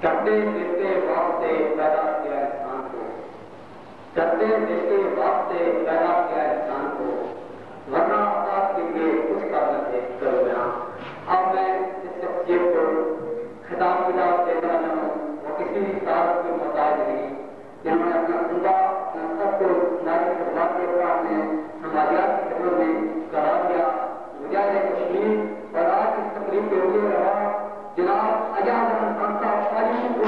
چلتے دیتے واسطے پیدا کیا انسان کو، چلتے دیتے واسطے پیدا کیا انسان کو، ورنہ آپ کے لیے کچھ کر نہ تھے کرو بیاں۔ اب میں اس شخصیت کو خطاب کیا دیتا ہوں، وہ کسی بھی تعارف کے محتاج نہیں، جنہوں نے اپنا زندہ سب کو ناری کروا کے اپنے سماجیات کی خدمت میں کرا دیا۔ مجاہد کشمیر اور آج اس تقریب کے لیے رہا جناب اجاز احمد خان صاحب شاہی کو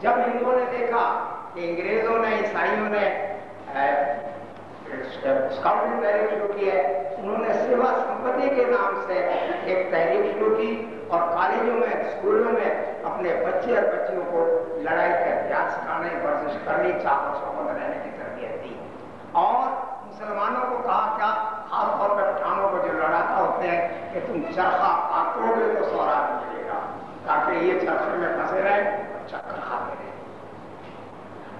جب ہندوؤں نے دیکھا کہ انگریزوں نے عیسائیوں نے اسکاؤٹنگ پہلے شروع کی ہے، انہوں نے سیوا سمپتی کے نام سے ایک تحریک شروع کی اور کالجوں میں اسکولوں میں اپنے بچے اور بچیوں کو لڑائی کا احتیاط سکھانے ورزش کرنی چاق و چوبند رہنے کی تربیت دی اور مسلمانوں کو کہا کیا خاص طور پر پٹھانوں کو جو لڑاکا ہوتے ہیں کہ تم چرخہ کاٹو گے تو سوراب ملے گا تاکہ یہ چرخے میں پھنسے رہے اور چکر کھاتے رہے.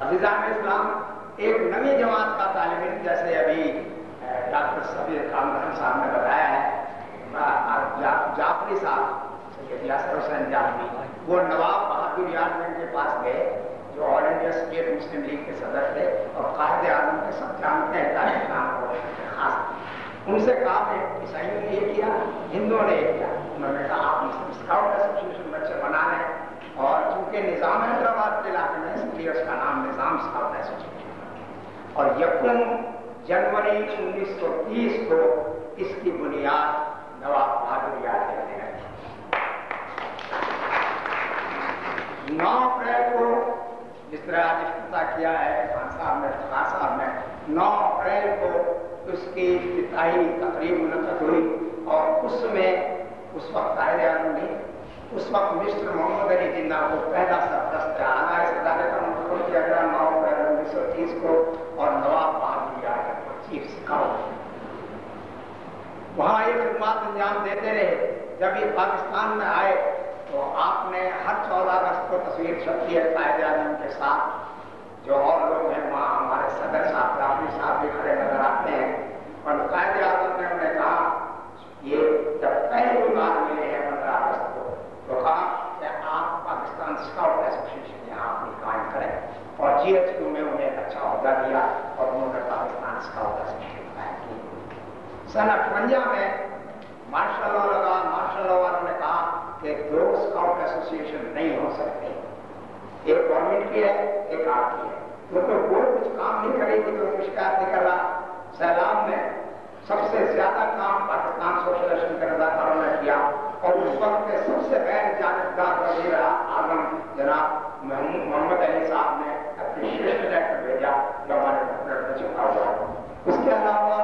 عزیزان اسلام ایک نئی جماعت کا طالب علم جیسے ابھی ڈاکٹر سبیر کامران صاحب نے بتایا ہے جعفری صاحب سید یاسر حسین جعفری وہ نواب بہادر یار کے پاس گئے جو آل انڈیا اسٹیٹ مسلم لیگ کے صدر تھے اور قائد اعظم کے سب جانتے ہیں تاریخ نام کو خاص ان سے کہا کہ عیسائیوں نے یہ کیا ہندوؤں نے یہ کیا. انہوں نے کہا آپ مسلم اسکاؤٹ ایسوسیشن بچے بنا رہے ہیں اور چونکہ نظام حیدرآباد کے علاقے میں اس لیے اس کا نام نظام اسکاؤٹ ایسوسیشن اور یکم جنوری 1930 کو اس کی بنیاد نواب بہادر یار نے رکھی. 9 اپریل کو جس طرح آج افتتاح کیا ہے خان صاحب نے 9 اپریل کو اس کی افتتاحی تقریب منعقد ہوئی اور اس میں اس وقت قائد اعظم نے اس وقت مسٹر محمد علی جناح کو پہلا سرپرست اعلیٰ اس ادارے کا منتخب کیا گیا 9 اپریل 1930 کو اور نواب بہادر یار چیف اسکاؤٹ وہاں یہ خدمات انجام دیتے رہے. جب یہ پاکستان میں آئے تو آپ نے ہر 14 اگست کو تصویر چھپی ہے قائد اعظم کے ساتھ جو اور لوگ ہیں وہاں ہمارے صدر صاحب رافی صاحب بھی کھڑے نظر آتے ہیں اور قائد اعظم نے انہیں کہا یہ جب پہلی بار ملے ہیں 15 اگست کو تو کہا کہ آپ پاکستان اسکاؤٹ ایسوسیشن یہاں اپنی قائم کریں اور جی ایچ کیو میں انہیں ایک اچھا عہدہ دیا اور انہوں نے پاکستان اسکاؤٹ ایسوسیشن قائم کی. سن 58 میں مارشل لا لگا. مارشل لا والوں نے کہا کہ 2 اسکاؤٹ ایسوسیشن نہیں ہو سکتے ایک گورنمنٹ کی ہے ایک آپ کی ہے کیونکہ وہ کچھ کام نہیں کرے گی تو شکایت نہیں کر رہا. سیلاب میں سب سے زیادہ کام پاکستان سوشلسٹ کے رضاکاروں نے کیا اور اس وقت کے سب سے غیر جانبدار وزیر اعظم جناب محمد علی صاحب نے اپریشیشن لیٹر بھیجا جو ہمارے ڈاکٹر میں چھپا ہوا ہے. اس کے علاوہ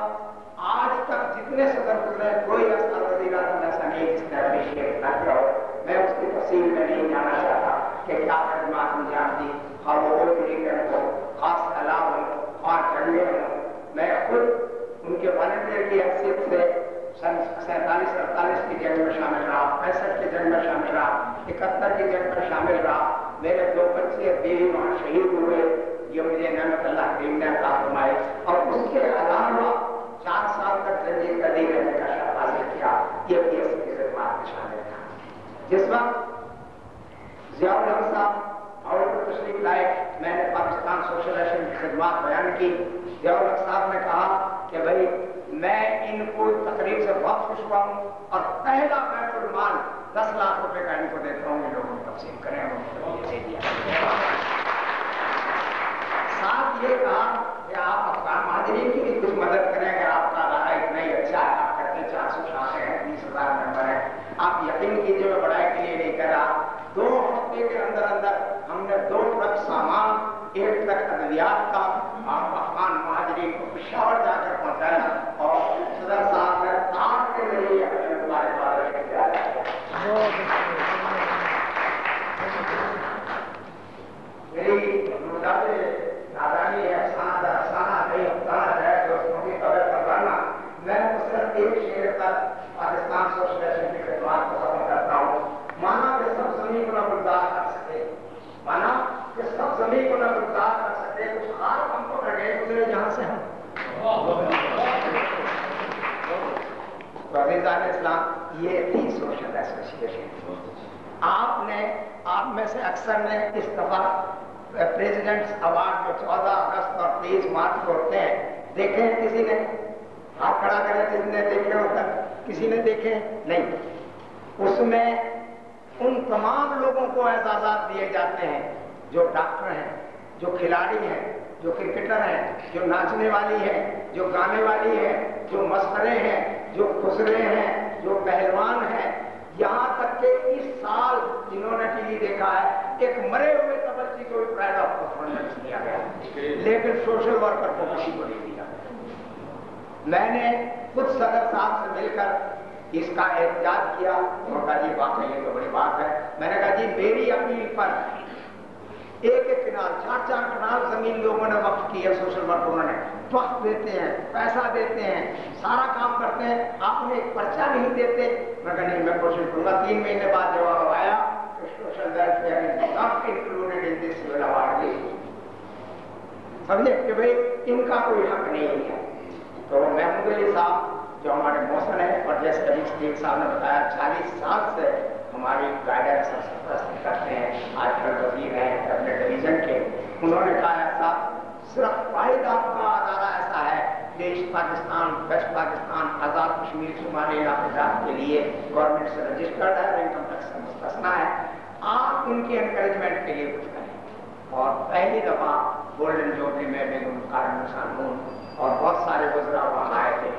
آج تک جتنے صدر گزرے کوئی ایسا وزیر اعظم ایسا نہیں جس نے اپریشیٹ نہ کیا ہو. میں اس کی تفصیل میں نہیں جانا چاہتا کہ کیا خدمات انجام دی اور وہ ہو خاص سیلاب ہو اور جنگیں ہوں. میں خود ان کے والنٹیئر کی حیثیت سے سن 47-48 کی جنگ میں شامل رہا 65 کی جنگ میں شامل رہا 71 کی جنگ میں شامل رہا. میرے 2 بچے بیوی وہاں شہید ہوئے یہ مجھے نعمت اللہ کریم نے عطا فرمائی اور اس کے علاوہ 4 سال تک زندگی قیدی رہنے کا شرف حاصل کیا. یہ بھی اس کی خدمات میں شامل تھا. جس وقت ضیاء الحق صاحب اور تشریف لائے میں نے پاکستان سوشلائزیشن کی خدمات بیان کی. ضیاء الحق صاحب نے کہا کہ بھائی میں ان کو تقریب سے بہت خوش ہوا ہوں اور پہلا بیت المال 10 لاکھ روپے کا ان کو دیتا ہوں. ان لوگوں کو تقسیم کریں ساتھ یہ کہا کہ آپ افغان مہاجرین کی بھی کچھ مدد کریں. اگر آپ کا ادارہ اتنا ہی اچھا ہے آپ کہتے ہیں 400 شاخیں ہیں 20,000 ممبر ہیں آپ یقین کیجیے میں بڑائی کے لیے نہیں کر رہا. 2 ہفتے کے اندر ہم نے 2 ٹرک سامان 1 ٹرک ادویات کا افغان مہاجرین کو پشاور جا کر پہنچایا اور صدر صاحب نے آپ کے ذریعے ہمارے پاس میری نادانی ہے افسانہ نہیں افسانہ ہے دوستوں کی قدر کروانا. میں صرف ایک شعر پر پاکستان سوشلائزیشن کی خدمات کو ختم کرتا ہوں. مانا کہ سب زمین کو نہ گلزار کر سکے مانا کہ سب زمین کو نہ گلزار کر سکے کچھ خاص ہم کو لگے گزرے جہاں سے ہم عزیزان اسلام یہ تھی سوشل ایسوسیشن. آپ میں سے اکثر نے اس دفعہ پریزیڈنٹس ایوارڈ جو 14 اگست اور 23 مارچ کو ہوتے ہیں دیکھے کسی نے ہاتھ کھڑا کرے کسی نے دیکھے ہوتا کسی نے دیکھے نہیں. اس میں ان تمام لوگوں کو اعزازات دیے جاتے ہیں جو ڈاکٹر ہیں جو کھلاڑی ہیں جو کرکٹر ہیں جو ناچنے والی ہے جو گانے والی ہے جو مسخرے ہیں جو خسرے ہیں جو پہلوان ہیں. یہاں تک کہ اس سال جنہوں نے ٹی وی دیکھا ہے ایک مرے ہوئے تبرچی کو بھی پرائڈ آف پرفارمنس دیا گیا لیکن سوشل ورکر کو کسی کو نہیں دیا. میں نے خود صدر اس کا احتجاج کیا، انہوں نے کہا جی واقعی یہ تو بڑی بات ہے۔ میں نے کہا جی میری اپیل پر ایک ایک کنال 4-4 کنال زمین لوگوں نے وقف کی ہے، سوشل ورک انہوں نے وقت دیتے ہیں، پیسہ دیتے ہیں، سارا کام کرتے ہیں، آپ نے ایک پرچہ نہیں دیتے۔ میں کہا نہیں، میں کوشش کروں گا۔ 3 مہینے بعد جواب آیا کہ social welfare is not included in this civil award list. سمجھے کہ بھئی ان کا کوئی حق نہیں ہے۔ تو محمود علی صاحب جو ہمارے موسن ہیں، اور جیسے ابھی صدیق صاحب نے بتایا 40 سال سے ہماری گائیڈنس اور سرپرستی کرتے ہیں، آج کل وزیر ہیں اپنے ڈویژن کے، انہوں نے کہا ایسا صرف واحد آپ کا ادارہ ایسا ہے کہ ایسٹ پاکستان، ویسٹ پاکستان، آزاد کشمیر، شمالی علاقے جات کے لیے گورنمنٹ سے رجسٹرڈ ہے، انکم ٹیکس سے مستثنیٰ ہے، آپ ان کی انکریجمنٹ کے لیے کچھ کریں۔ اور پہلی دفعہ گولڈن جوبلی میں بیگم کارم خانون اور بہت سارے وزراء وہاں آئے تھے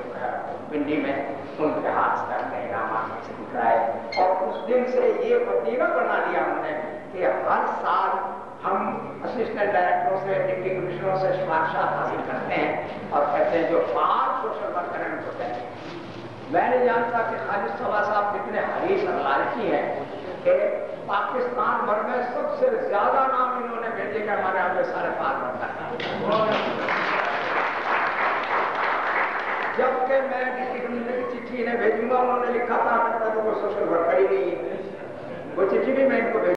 پنڈی میں، ان کے ہاتھ سے ہم نے انعامات سے کرائے، اور اس دن سے یہ وتیرہ بنا لیا ہم نے کہ ہر سال ہم اسسٹنٹ ڈائریکٹروں سے، ڈپٹی کمشنروں سے سفارشات حاصل کرتے ہیں اور کہتے ہیں جو فعال سوشل ورکر ہیں ان کو کہتے ہیں۔ میں نہیں جانتا کہ خالد صبا صاحب کتنے حریص اور لالچی ہیں کہ پاکستان بھر میں سب سے زیادہ نام انہوں نے بھیجے کہ ہمارے یہاں پہ سارے فعال ورکر۔ جبکہ میں ڈپٹی کمشنر کی چٹھی انہیں بھیجوں گا، انہوں نے لکھا تھا کہ کوئی سوشل ورکر ہی نہیں ہے، وہ چٹھی بھی میں ان کو